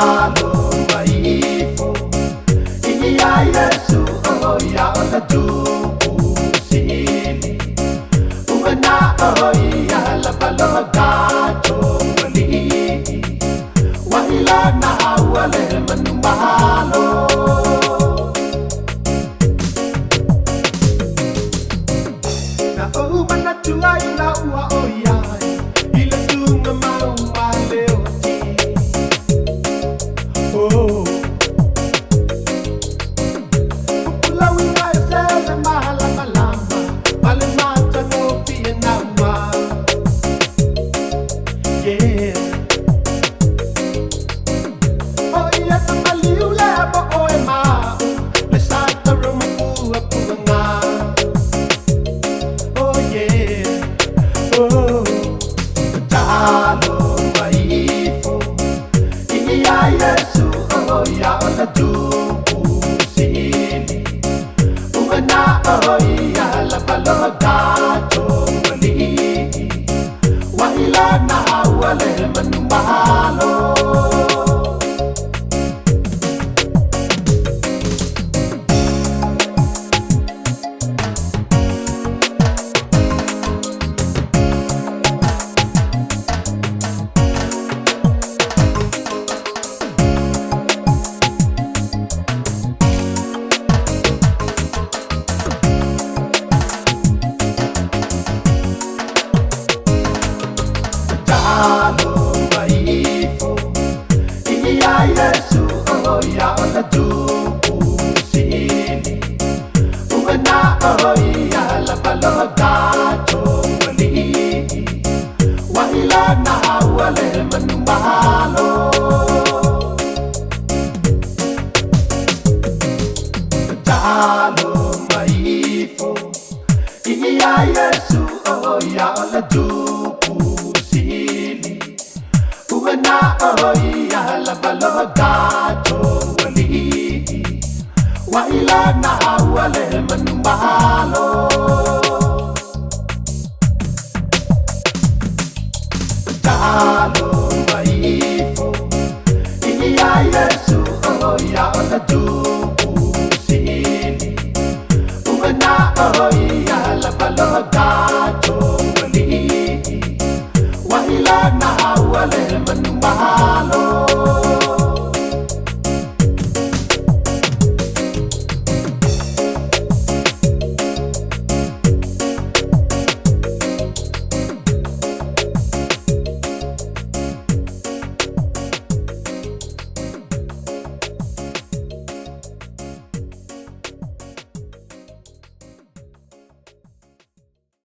Talo maifo Ini ya Yesu oh ya ona tupu sili Umana oh ya la balogado wali Wahila na awale manumalo Na oh mana tua ina ua oh ya Ila tunga maua leo Yesu oh ya ona tupu sili Umana oh ya la balogado wali Wahila na awale manumalo Talo maifo Ini ya Yesu oh ya ona tupu sili Umana oh ya la balogado wali Wahila na awale manumalo Talo maifo Ini ya Yesu oh ya ona tupu Umana oh ya la balogado wali Wahila na awale manumalo Talo maifo Ini ya Yesu oh ya ona tupu sili Umana oh ya la balogado